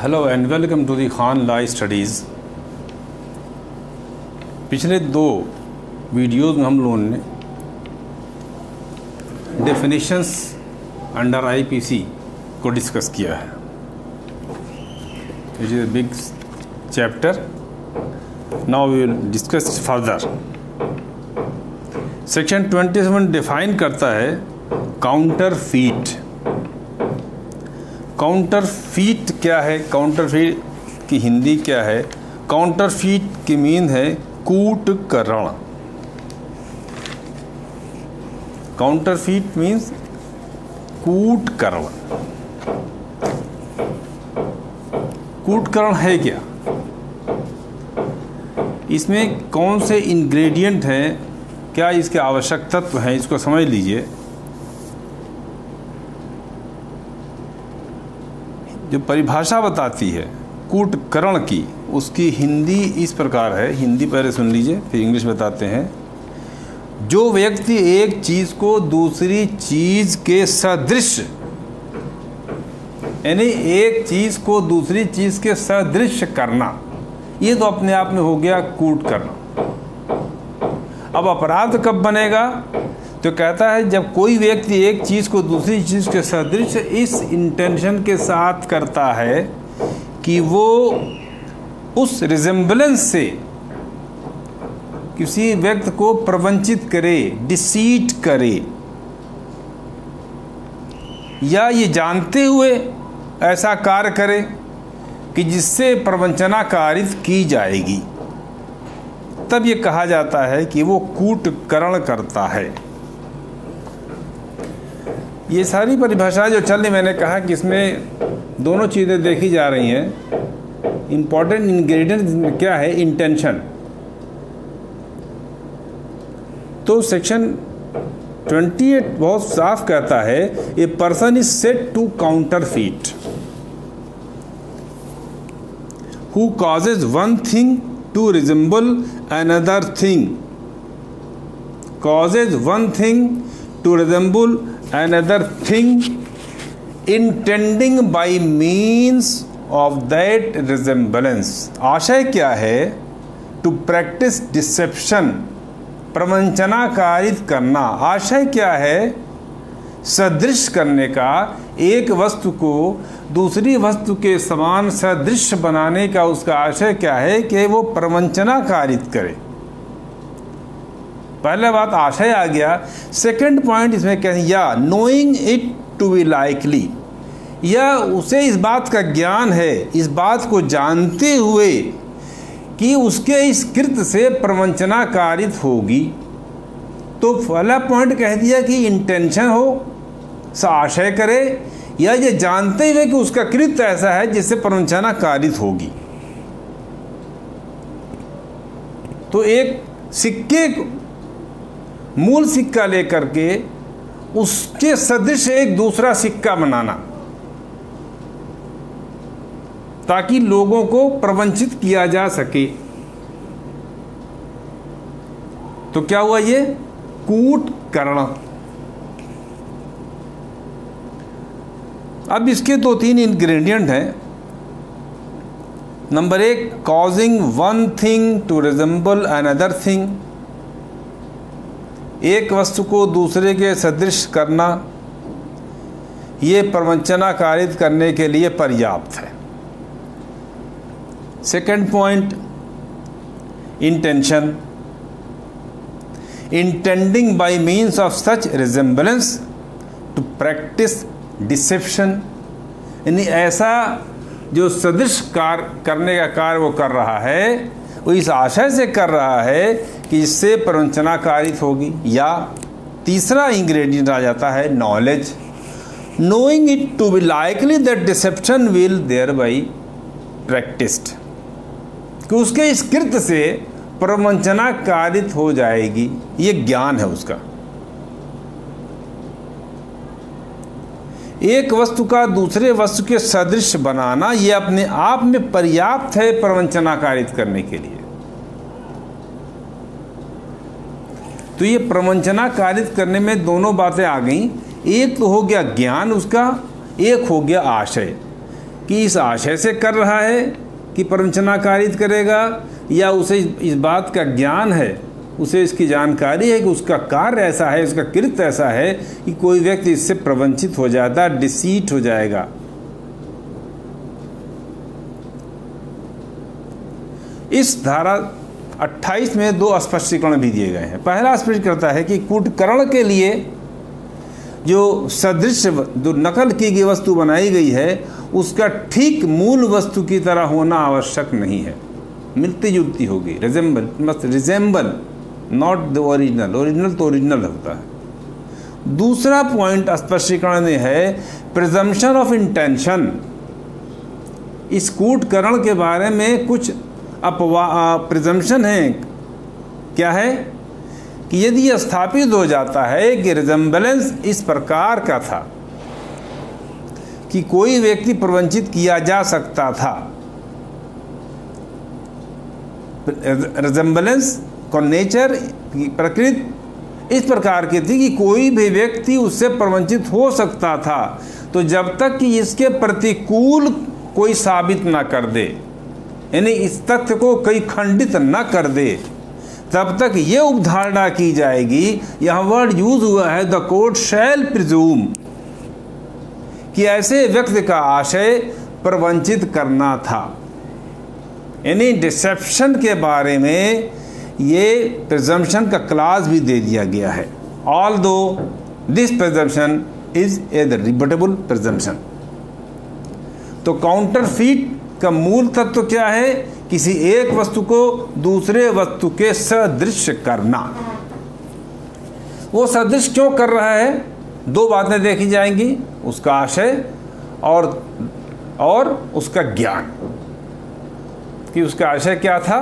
Hello and welcome to the Khan law studies. पिछले दो videos में हम लोगों ने डेफिनेशंस अंडर आईपीसी को डिस्कस किया है, which is a big chapter. Now we will discuss further. Section 27 define करता है काउंटरफीट। काउंटरफीट क्या है? काउंटरफीट की हिंदी क्या है? काउंटरफीट की मीन है कूटकरण। Counterfeit means कूटकरण। कूटकरण है क्या? इसमें कौन से इंग्रेडिएंट हैं, क्या इसके आवश्यक तत्व हैं, इसको समझ लीजिए। जो परिभाषा बताती है कूटकरण की, उसकी हिंदी इस प्रकार है। हिंदी पहले सुन लीजिए, फिर इंग्लिश बताते हैं। जो व्यक्ति एक चीज़ को दूसरी चीज़ के सदृश, यानी एक चीज़ को दूसरी चीज़ के सदृश करना, ये तो अपने आप में हो गया कूटकरण। अब अपराध कब बनेगा? तो कहता है जब कोई व्यक्ति एक चीज़ को दूसरी चीज़ के सदृश इस इंटेंशन के साथ करता है कि वो उस रिजेम्बलेंस से किसी व्यक्ति को प्रवंचित करे, डिसीट करे, या ये जानते हुए ऐसा कार्य करे कि जिससे प्रवंचना कारित की जाएगी, तब ये कहा जाता है कि वो कूटकरण करता है। ये सारी परिभाषाएं जो चल रही, मैंने कहा कि इसमें दोनों चीज़ें देखी जा रही हैं। इम्पॉर्टेंट इंग्रेडिएंट क्या है? इंटेंशन। तो सेक्शन 28 बहुत साफ कहता है a person is said to counterfeit who causes one thing to resemble another thing, causes one thing to resemble another thing, intending by means of that resemblance। आशय क्या है? to practice deception, प्रवंचना कारित करना। आशय क्या है? सदृश करने का, एक वस्तु को दूसरी वस्तु के समान सदृश बनाने का उसका आशय क्या है? कि वो प्रवंचना कारित करे। पहला बात आशय आ गया। सेकंड पॉइंट इसमें क्या है? या knowing it to be likely, या उसे इस बात का ज्ञान है, इस बात को जानते हुए कि उसके इस कृत्य से प्रवंचना कारित होगी। तो पहला पॉइंट कह दिया कि इंटेंशन हो, आशय करे, या ये जानते हुए कि उसका कृत्य ऐसा है जिससे प्रवंचना कारित होगी। तो एक सिक्के, मूल सिक्का लेकर के उसके सदृश एक दूसरा सिक्का बनाना, ताकि लोगों को प्रवंचित किया जा सके। तो क्या हुआ? ये कूटकरण। अब इसके दो तीन इंग्रेडिएंट हैं। Number 1, causing one thing to resemble another thing, एक वस्तु को दूसरे के सदृश करना, ये प्रवंचना कारित करने के लिए पर्याप्त है। Second point, intention, intending by means of such resemblance to practise deception, यानी ऐसा जो सदृश कार्य करने का कार्य वो कर रहा है, वो इस आशय से कर रहा है कि इससे प्रवंचना कारित होगी। या तीसरा इंग्रेडिएंट आ जाता है knowledge, knowing it to be likely that deception will thereby practised, कि उसके इस कृत्य से प्रवंचना कारित हो जाएगी। ये ज्ञान है उसका। एक वस्तु का दूसरे वस्तु के सदृश बनाना, ये अपने आप में पर्याप्त है प्रवंचना कारित करने के लिए। तो ये प्रवंचना कारित करने में दोनों बातें आ गई। एक तो हो गया ज्ञान उसका, एक हो गया आशय। कि इस आशय से कर रहा है कि प्रवंचना कारित करेगा, या उसे इस बात का ज्ञान है, उसे इसकी जानकारी है कि उसका कार्य ऐसा है, उसका कृत्य ऐसा है कि कोई व्यक्ति इससे प्रवंचित हो जाता है, डिसीट हो जाएगा। इस धारा 28 में 2 स्पष्टीकरण भी दिए गए हैं। पहला स्पष्ट करता है कि कूटकरण के लिए जो सदृश, जो नकल की गई वस्तु बनाई गई है, उसका ठीक मूल वस्तु की तरह होना आवश्यक नहीं है, मिलती जुलती होगी, must resemble not the original. Original तो ओरिजिनल होता है। दूसरा पॉइंट स्पष्टीकरण में है प्रिजम्पशन ऑफ इंटेंशन। इस कूटकरण के बारे में कुछ प्रिजम्पशन है। क्या है कि यदि यह स्थापित हो जाता है कि रिजेंबलेंस इस प्रकार का था कि कोई व्यक्ति प्रवंचित किया जा सकता था, रिजेंबलेंस का नेचर, प्रकृति इस प्रकार की थी कि कोई भी व्यक्ति उससे प्रवंचित हो सकता था, तो जब तक कि इसके प्रतिकूल कोई साबित ना कर दे, यानी इस तथ्य को कोई खंडित न कर दे, तब तक ये उपधारणा की जाएगी, यह वर्ड यूज हुआ है द कोर्ट शैल प्रिज्यूम, कि ऐसे व्यक्ति का आशय प्रवंचित करना था। यानी डिसेप्शन के बारे में ये प्रिजम्पशन का क्लास भी दे दिया गया है। Although this presumption is a rebuttable presumption. तो काउंटरफीट का मूल तत्व क्या है? किसी एक वस्तु को दूसरे वस्तु के सदृश करना। वो सदृश क्यों कर रहा है? 2 बातें देखी जाएंगी, उसका आशय और उसका ज्ञान, कि उसका आशय क्या था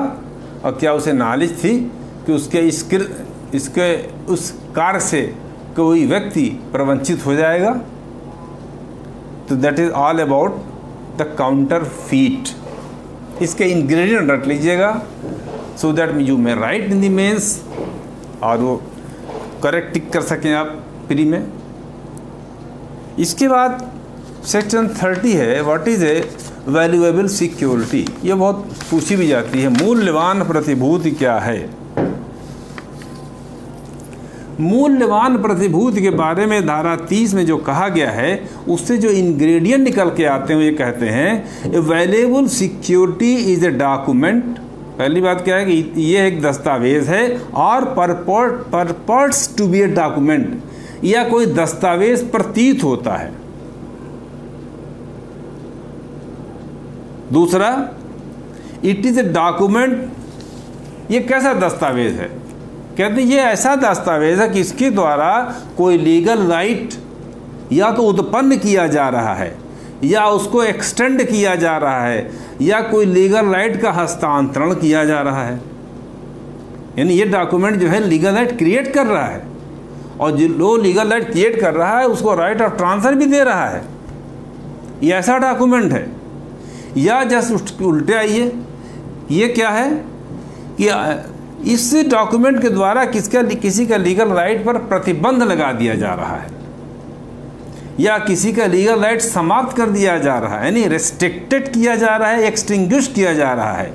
और क्या उसे नॉलेज थी कि उसके उस कार्य से कोई व्यक्ति प्रवंचित हो जाएगा। तो that is all about the counterfeit. इसके इंग्रेडिएंट रख लीजिएगा so that you may write in the mains, और वो करेक्ट टिक कर सकें आप प्री में। इसके बाद सेक्शन 30 है, what is a valuable security. ये बहुत पूछी भी जाती है, मूल्यवान प्रतिभूति क्या है? मूल्यवान प्रतिभूति के बारे में धारा 30 में जो कहा गया है, उससे जो इंग्रेडिएंट निकल के आते हैं, ये कहते हैं a valuable security is a document. पहली बात क्या है कि ये एक दस्तावेज है, और परपर्ट्स टू बी ए डॉक्यूमेंट, या कोई दस्तावेज प्रतीत होता है। दूसरा, इट इज ए डॉक्यूमेंट, ये कैसा दस्तावेज है? कहते हैं ये ऐसा दस्तावेज है कि इसके द्वारा कोई लीगल राइट या तो उत्पन्न किया जा रहा है, या उसको एक्सटेंड किया जा रहा है, या कोई लीगल राइट का हस्तांतरण किया जा रहा है। यानी ये डॉक्यूमेंट जो है लीगल राइट क्रिएट कर रहा है, और जो लीगल राइट क्रिएट कर रहा है उसको राइट ऑफ ट्रांसफर भी दे रहा है। ये ऐसा डॉक्यूमेंट है। या जस्ट उल्टे आइए, ये क्या है कि इस डॉक्यूमेंट के द्वारा किसी का लीगल राइट पर प्रतिबंध लगा दिया जा रहा है, या किसी का लीगल राइट समाप्त कर दिया जा रहा है, यानी रेस्ट्रिक्टेड किया जा रहा है, एक्सटिंग्विश किया जा रहा है,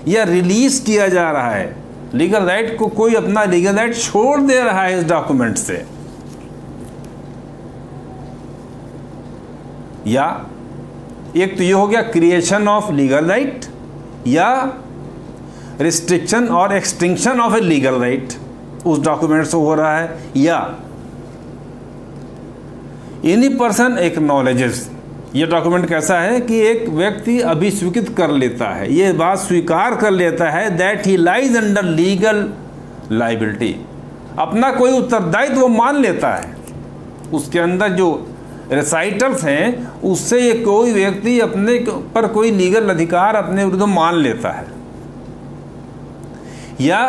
या रिलीज किया जा रहा है। लीगल राइट को कोई अपना लीगल राइट छोड़ दे रहा है इस डॉक्यूमेंट से। या एक तो ये हो गया क्रिएशन ऑफ लीगल राइट, या रिस्ट्रिक्शन और extinction of a legal right उस डॉक्यूमेंट से हो रहा है। या एनी पर्सन एक्नॉलेजेस, ये डॉक्यूमेंट कैसा है कि एक व्यक्ति अभिस्वीकृत कर लेता है, ये बात स्वीकार कर लेता है that he lies under legal liability, अपना कोई उत्तरदायित्व वो मान लेता है। उसके अंदर जो रेसाइटल्स हैं उससे ये कोई व्यक्ति अपने पर कोई लीगल अधिकार अपने विरुद्ध मान लेता है, या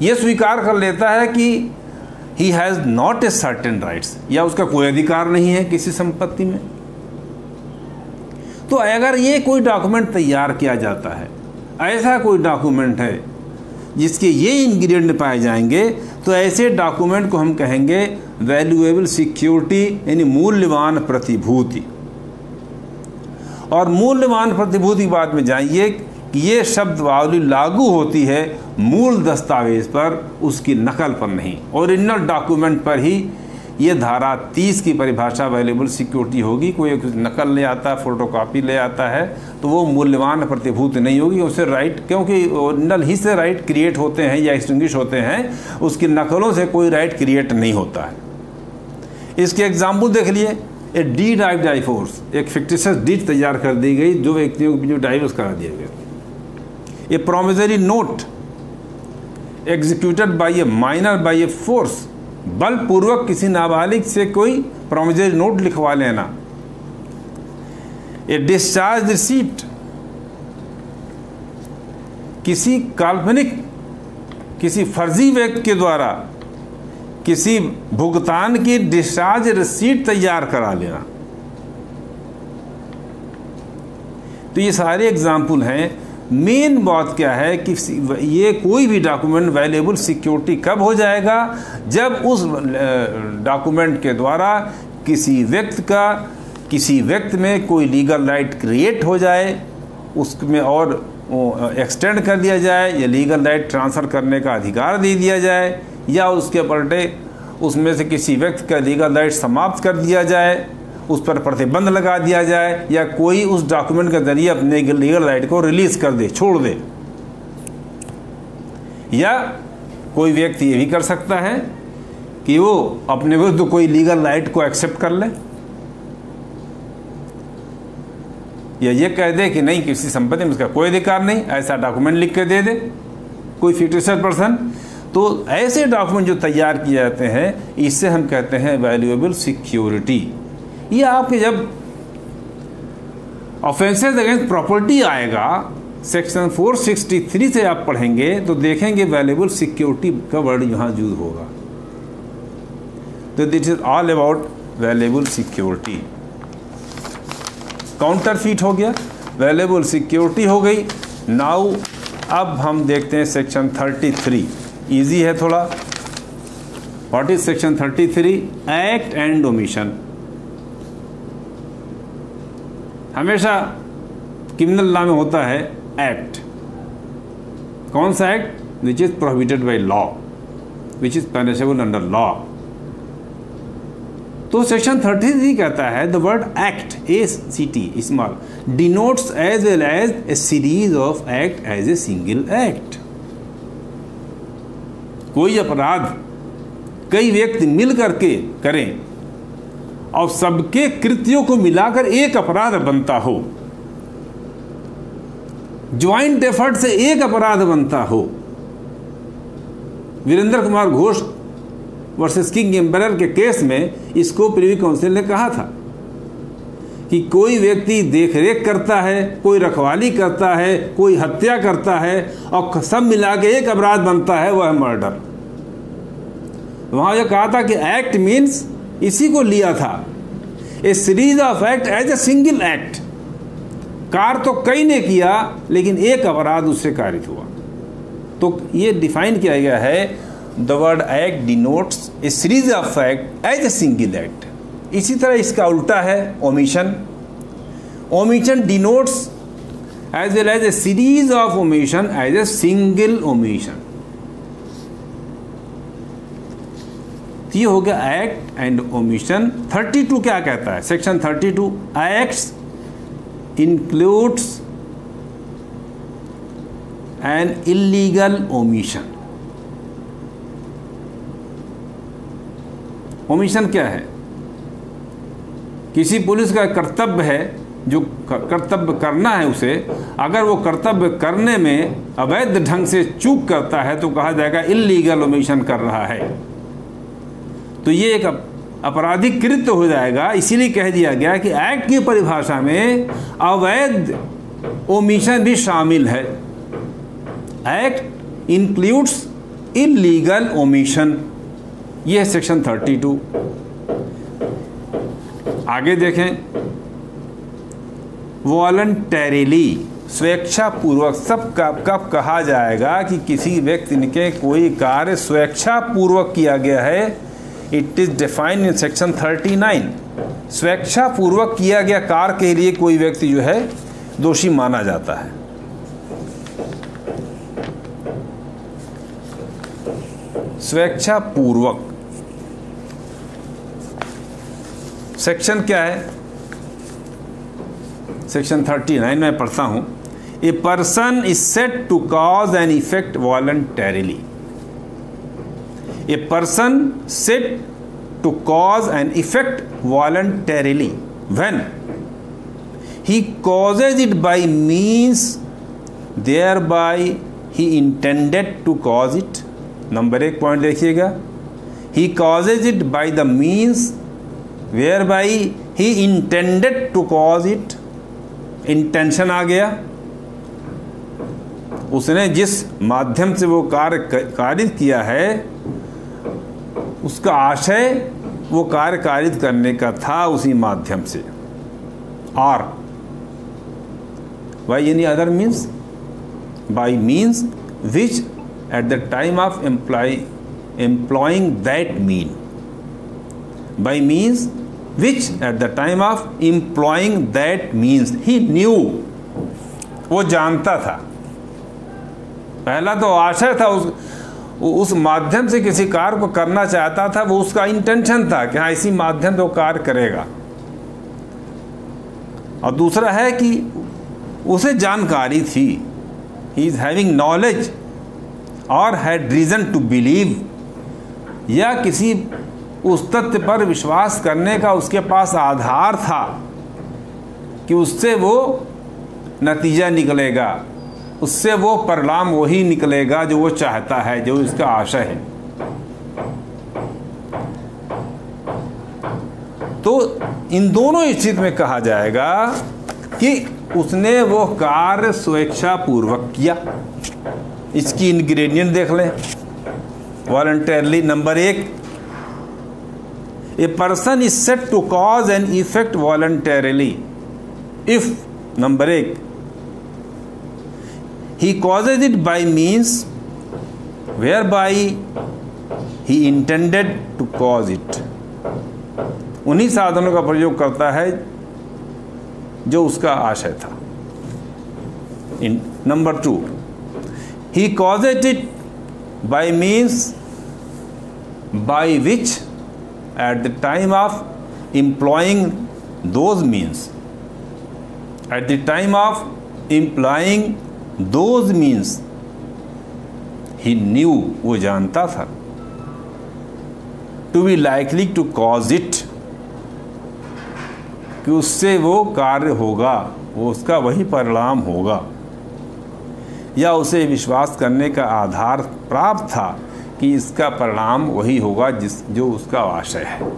ये स्वीकार कर लेता है कि he has not a certain rights, या उसका कोई अधिकार नहीं है किसी संपत्ति में। तो अगर ये कोई डॉक्यूमेंट तैयार किया जाता है, ऐसा कोई डॉक्यूमेंट है जिसके ये इंग्रेडिएंट पाए जाएंगे, तो ऐसे डॉक्यूमेंट को हम कहेंगे वैल्यूएबल सिक्योरिटी, यानी मूल्यवान प्रतिभूति। और मूल्यवान प्रतिभूति बाद में जानिए कि ये शब्दावली लागू होती है मूल दस्तावेज पर, उसकी नकल पर नहीं। ओरिजिनल डॉक्यूमेंट पर ही ये धारा 30 की परिभाषा अवेलेबल सिक्योरिटी होगी। कोई नकल ले आता है, फोटोकॉपी ले आता है, तो वो मूल्यवान प्रतिभूति नहीं होगी। उसे राइट, क्योंकि ओरिजिनल ही से राइट क्रिएट होते हैं या एक्सटिंग्विश होते हैं, उसकी नकलों से कोई राइट क्रिएट नहीं होता है। इसके एग्जाम्पल देख लिए। ए डीड ऑफ डाइवोर्स, एक फिक्टिशियस डीड तैयार कर दी गई, जो व्यक्तियों को डाइवोर्स करा दिया गया। A promissory note executed by a minor by a force, बलपूर्वक किसी नाबालिग से कोई प्रोमिसरी नोट लिखवा लेना। ए डिस्चार्ज रिसीट, किसी काल्पनिक, किसी फर्जी व्यक्ति के द्वारा किसी भुगतान की डिस्चार्ज रिसीट तैयार करा लेना। तो ये सारे एग्जाम्पल हैं। मेन बात क्या है कि ये कोई भी डॉक्यूमेंट वैल्यूएबल सिक्योरिटी कब हो जाएगा, जब उस डॉक्यूमेंट के द्वारा किसी व्यक्ति में कोई लीगल राइट क्रिएट हो जाए, उसमें और एक्सटेंड कर दिया जाए, या लीगल राइट ट्रांसफ़र करने का अधिकार दे दिया जाए, या उसके पलटे उसमें से किसी व्यक्ति का लीगल राइट समाप्त कर दिया जाए, उस पर प्रतिबंध लगा दिया जाए, या कोई उस डॉक्यूमेंट के जरिए अपने लीगल राइट को रिलीज कर दे, छोड़ दे। या कोई व्यक्ति ये भी कर सकता है कि वो अपने विरुद्ध कोई लीगल राइट को एक्सेप्ट कर ले, या ये कह दे कि नहीं, किसी संपत्ति में उसका कोई अधिकार नहीं, ऐसा डॉक्यूमेंट लिख के दे दे कोई फिक्टिशियस पर्सन। तो ऐसे डॉक्यूमेंट जो तैयार किए जाते हैं, इससे हम कहते हैं वैल्यूएबल सिक्योरिटी। ये आपके जब ऑफेंसेस अगेंस्ट प्रॉपर्टी आएगा, सेक्शन 463 से आप पढ़ेंगे तो देखेंगे वैल्यूएबल सिक्योरिटी का वर्ड यहाँ यूज होगा। तो this is all about valuable security. Counterfeit हो गया, वैल्यूएबल सिक्योरिटी हो गई। नाउ अब हम देखते हैं सेक्शन 33। इजी है थोड़ा। What is section 33? Act and omission. हमेशा क्रिमिनल लॉ में होता है एक्ट। कौन सा act? Which is prohibited by law, which is punishable under law. तो सेक्शन 33 कहता है the word act, ACT small, denotes as well as a series of act as a single act. कोई अपराध कई व्यक्ति मिल करके करें और सबके कृत्यों को मिलाकर एक अपराध बनता हो, ज्वाइंट एफर्ट से एक अपराध बनता हो। Virendra Kumar Ghosh versus king emperor के केस में इसको प्रिवी काउंसिल ने कहा था कि कोई व्यक्ति देखरेख करता है, कोई रखवाली करता है, कोई हत्या करता है, और सब मिला के एक अपराध बनता है, वह है मर्डर। वहां यह कहा था कि एक्ट मीन्स, इसी को लिया था, a series of act as a single act. कार तो कई ने किया लेकिन एक अपराध उससे कारित हुआ। तो ये डिफाइन किया गया है, the word act denotes a series of act as a single act. इसी तरह इसका उल्टा है omission. Omission denotes as well as a series of omission as a single omission. ये हो गया एक्ट एंड ओमिशन। 32 क्या कहता है? Section 32, acts includes an illegal omission. Omission क्या है? किसी पुलिस का कर्तव्य है, जो कर्तव्य करना है उसे, अगर वो कर्तव्य करने में अवैध ढंग से चूक करता है तो कहा जाएगा इलीगल ओमिशन कर रहा है। तो ये एक आपराधिक कृत्य हो जाएगा। इसीलिए कह दिया गया कि एक्ट की परिभाषा में अवैध ओमिशन भी शामिल है। Act includes illegal omission. यह है सेक्शन 32। आगे देखें, वॉलंटरीली, स्वेच्छापूर्वक। सब कब कहा जाएगा कि किसी व्यक्ति के कोई कार्य स्वेच्छापूर्वक किया गया है? It is defined in section 39। स्वेच्छापूर्वक किया गया कार्य के लिए कोई व्यक्ति जो है दोषी माना जाता है। स्वेच्छापूर्वक सेक्शन क्या है? सेक्शन 39 में पढ़ता हूं, a person is said to cause an effect voluntarily. A person said to cause an effect voluntarily when he causes it by means thereby he intended to cause it। Number 1 point देखिएगा, he causes it by the means whereby he intended to cause it। Intention आ गया, उसने जिस माध्यम से वो कार्य कारित किया है उसका आशय वो कार्य कारित करने का था उसी माध्यम से। और by any other means, by means which at the time of employing that mean, by means which at the time of employing that means he new, वो जानता था। पहला तो आशय था, उस माध्यम से किसी कार्य को करना चाहता था, वो उसका इंटेंशन था कि हाँ इसी माध्यम से वो कार्य करेगा। और दूसरा है कि उसे जानकारी थी, ही इज हैविंग नॉलेज और हैड रीजन टू बिलीव, या किसी उस तथ्य पर विश्वास करने का उसके पास आधार था कि उससे वो नतीजा निकलेगा, उससे वो परिणाम वही निकलेगा जो वो चाहता है, जो इसका आशय है। तो इन दोनों स्थिति में कहा जाएगा कि उसने वो कार्य स्वेच्छापूर्वक किया। इसकी इंग्रेडिएंट देख लें voluntarily. Number 1, a person is said to cause an effect voluntarily if, number 1, he causes it by means whereby he intended to cause it। उन्हीं साधनों का प्रयोग करता है जो उसका आशय था। Number 2, he causes it by means by which at the time of employing those means, at the time of employing those means he knew, वो जानता था, to be likely to cause it, कि उससे वो कार्य होगा, वो उसका वही परिणाम होगा, या उसे विश्वास करने का आधार प्राप्त था कि इसका परिणाम वही होगा जो उसका आशय है।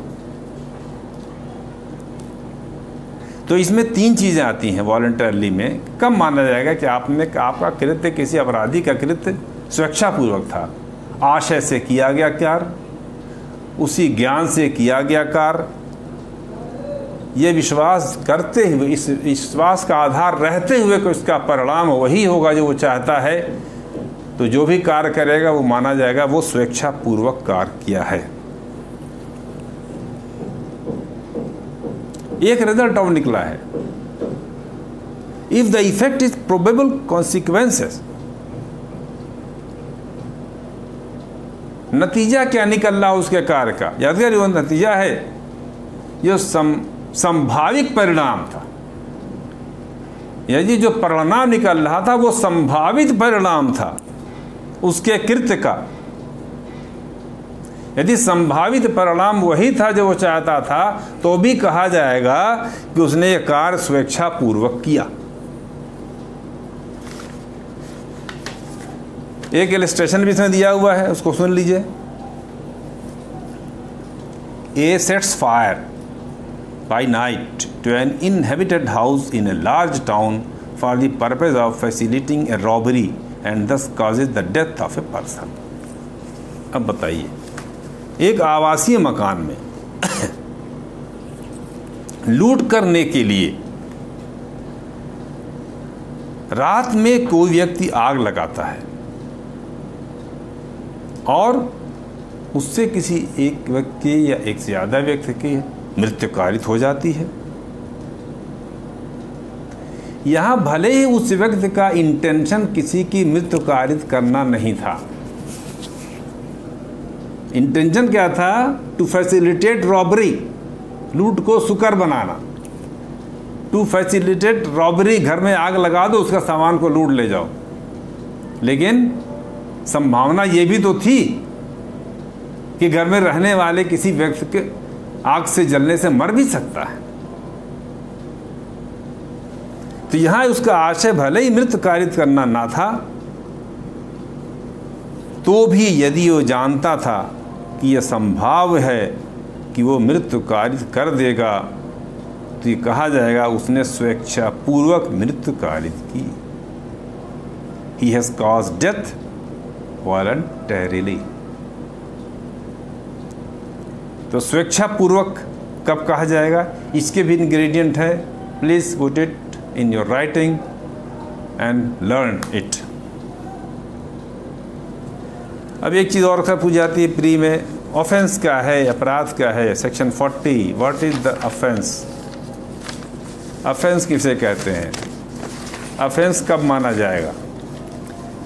तो इसमें 3 चीज़ें आती हैं वॉलंटरली में। कब माना जाएगा कि आपका कृत्य किसी अपराधी का कृत्य स्वेच्छापूर्वक था, आशय से किया गया कार्य, उसी ज्ञान से किया गया कार्य, ये विश्वास करते हुए, इस विश्वास का आधार रहते हुए कि उसका परिणाम वही होगा जो वो चाहता है, तो जो भी कार्य करेगा वो माना जाएगा वो स्वेच्छापूर्वक कार्य किया है। एक रिजल्ट और निकला है, if the effect is probable consequences. नतीजा क्या निकल रहा उसके कार्य का? यादगार वो नतीजा है जो संभावित परिणाम था, यदि जो परिणाम निकल रहा था वो संभावित परिणाम था उसके कृत्य का। यदि संभावित परिणाम वही था जो वो चाहता था तो भी कहा जाएगा कि उसने ये कार्य स्वेच्छापूर्वक किया। एक इलस्ट्रेशन भी इसमें दिया हुआ है, उसको सुन लीजिए। A sets fire by night to an inhabited house in a large town for the purpose of facilitating a robbery and thus causes the death of a person. अब बताइए, एक आवासीय मकान में लूट करने के लिए रात में कोई व्यक्ति आग लगाता है और उससे किसी एक व्यक्ति या एक से ज़्यादा व्यक्ति की मृत्युकारित हो जाती है। यहां भले ही उस व्यक्ति का इंटेंशन किसी की मृत्युकारित करना नहीं था। इंटेंशन क्या था? टू फैसिलिटेट रॉबरी, लूट को सुकर बनाना। टू फैसिलिटेट रॉबरी, घर में आग लगा दो, उसका सामान को लूट ले जाओ। लेकिन संभावना ये भी तो थी कि घर में रहने वाले किसी व्यक्ति के आग से जलने से मर भी सकता है। तो यहां उसका आशय भले ही मृत्युकारित करना ना था, तो भी यदि वो जानता था कि यह संभाव है कि वो मृत्युकारित कर देगा, तो ये कहा जाएगा उसने स्वेच्छा पूर्वक मृत्युकारित की। He has caused death voluntarily। तो स्वेच्छा पूर्वक कब कहा जाएगा? इसके भी इंग्रेडिएंट है। Please put it in your writing and learn it. अब एक चीज़ और पूछ जाती है प्री में, ऑफेंस क्या है, अपराध क्या है? Section 40, what is the offence? Offence किसे कहते हैं? ऑफेंस कब माना जाएगा?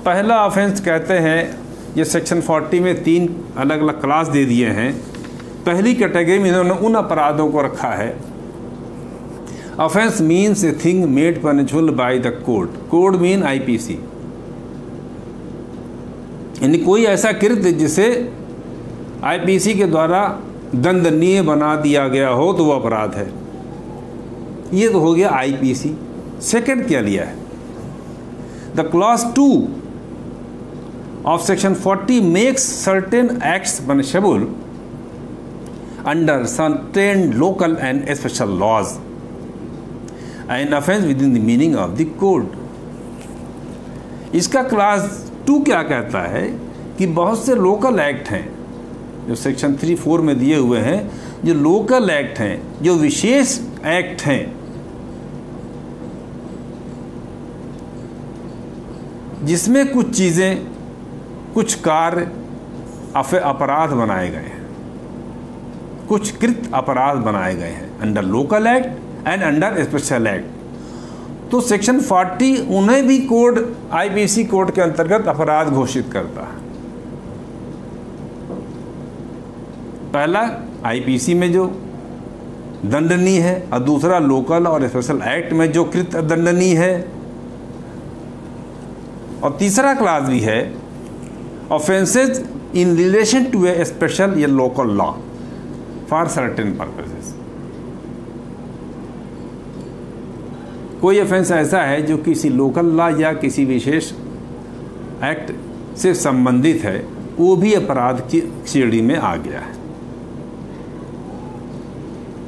पहला ऑफेंस कहते हैं, ये सेक्शन 40 में 3 अलग अलग क्लास दे दिए हैं। पहली कैटेगरी में इन्होंने उन अपराधों को रखा है। Offence means a thing made punishable by the court. Code mean IPC, यानी कोई ऐसा कृत्य जिसे आईपीसी के द्वारा दंडनीय बना दिया गया हो तो वो अपराध है। ये तो हो गया आईपीसी। सेकंड क्या लिया है? The clause 2 of section 40 makes certain acts punishable under certain local and special laws, an offense within the meaning of the code। इसका क्लास 2 क्या कहता है कि बहुत से लोकल एक्ट हैं जो सेक्शन 3-4 में दिए हुए हैं, जो लोकल एक्ट हैं, जो विशेष एक्ट हैं, जिसमें कुछ चीज़ें, कुछ कार्य अपराध बनाए गए हैं, कुछ कृत अपराध बनाए गए हैं under local act and under special act. तो सेक्शन 40 उन्हें भी कोड, आईपीसी कोड के अंतर्गत अपराध घोषित करता है। पहला आईपीसी में जो दंडनीय है और दूसरा लोकल और स्पेशल एक्ट में जो कृत दंडनीय है, और तीसरा क्लास भी है offenses in relation to a special या local law for certain purposes। कोई ऑफेंस ऐसा है जो किसी लोकल लॉ या किसी विशेष एक्ट से संबंधित है, वो भी अपराध की श्रेणी में आ गया है।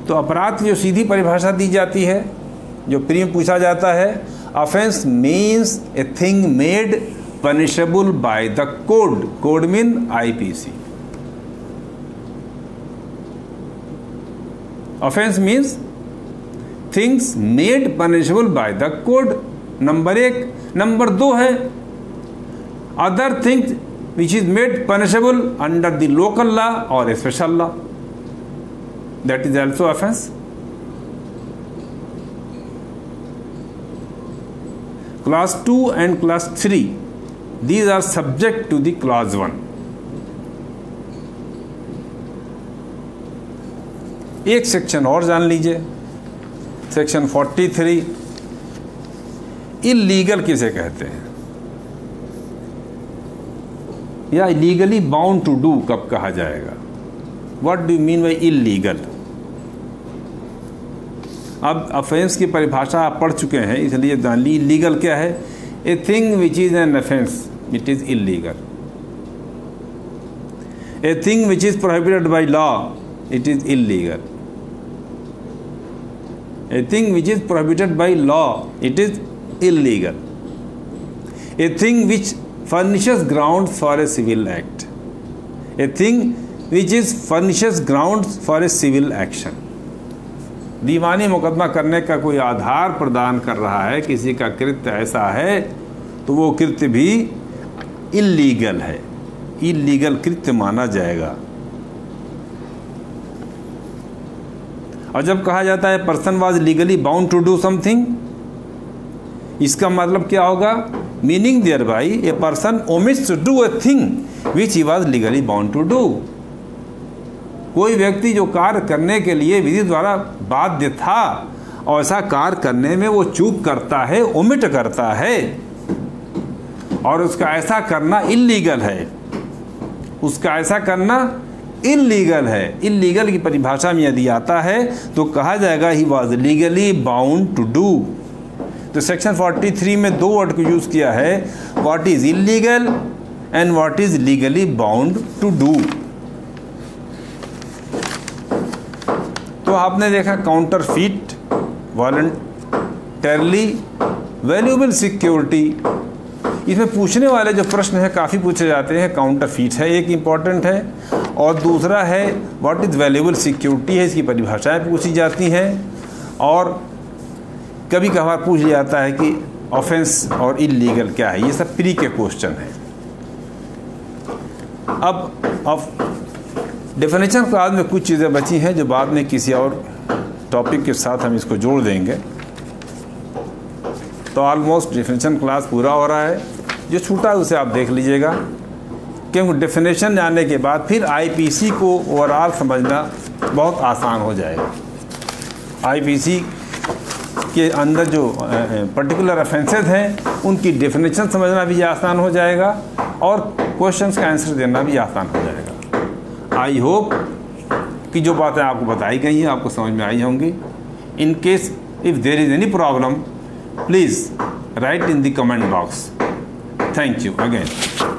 तो अपराध की जो सीधी परिभाषा दी जाती है, जो प्री में पूछा जाता है, offence means a thing made punishable by the code। code mean IPC। offense means things made punishable by the code, number 1। Number 2 है other things which is made punishable under the local law or special law, that is also offense। class 2 and class 3, these are subject to the clause 1। एक section और जान लीजिए, section 43, illegal किसे कहते हैं या illegally bound to do कब कहा जाएगा? What do you mean by illegal? अब ऑफेंस की परिभाषा आप पढ़ चुके हैं, इसलिए जान ली इलीगल क्या है। ए thing which is an offence, it is illegal. A thing which is prohibited by law, it is illegal. A thing which is prohibited by law, it is illegal. A thing which furnishes grounds for a civil act, a thing which is furnishes grounds for a civil action। दीवानी मुकदमा करने का कोई आधार प्रदान कर रहा है, किसी का कृत्य ऐसा है, तो वो कृत्य भी इलीगल है, इलीगल कृत्य माना जाएगा। और जब कहा जाता है person was legally bound to do something, इसका मतलब क्या होगा? Meaning thereby a person omits to do a thing which he was legally bound to do. कोई व्यक्ति जो कार्य करने के लिए विधि द्वारा बाध्य था और ऐसा कार्य करने में वो चूक करता है, ओमिट करता है, और उसका ऐसा करना इल्लीगल है, उसका ऐसा करना इल्लीगल है। इल्लीगल की परिभाषा में यदि आता है तो कहा जाएगा he was legally bound to do. तो सेक्शन 43 में दो वर्ड को यूज़ किया है, what is illegal and what is legally bound to do. तो आपने देखा काउंटरफीट, वॉलंटरली, वैल्यूएबल सिक्योरिटी। इसमें पूछने वाले जो प्रश्न है काफ़ी पूछे जाते हैं। काउंटरफीट है एक इम्पॉर्टेंट है, और दूसरा है व्हाट इज़ वैल्यूएबल सिक्योरिटी है, इसकी परिभाषाएं पूछी जाती हैं। और कभी कभार पूछ लिया जाता है कि ऑफेंस और इल्लीगल क्या है। ये सब प्री के क्वेश्चन हैं। अब डेफिनेशन क्लास में कुछ चीज़ें बची हैं जो बाद में किसी और टॉपिक के साथ हम इसको जोड़ देंगे। तो ऑलमोस्ट डेफिनेशन क्लास पूरा हो रहा है। जो छूटा है उसे आप देख लीजिएगा, क्योंकि डेफिनेशन जानने के बाद फिर आईपीसी को ओवरऑल समझना बहुत आसान हो जाएगा। आईपीसी के अंदर जो पर्टिकुलर ऑफेंसेस हैं उनकी डेफिनेशन समझना भी आसान हो जाएगा और क्वेश्चंस का आंसर देना भी आसान हो जाएगा। आई होप कि जो बातें आपको बताई गई हैं आपको समझ में आई होंगी। In case if there is any problem, please write in the comment box. Thank you again.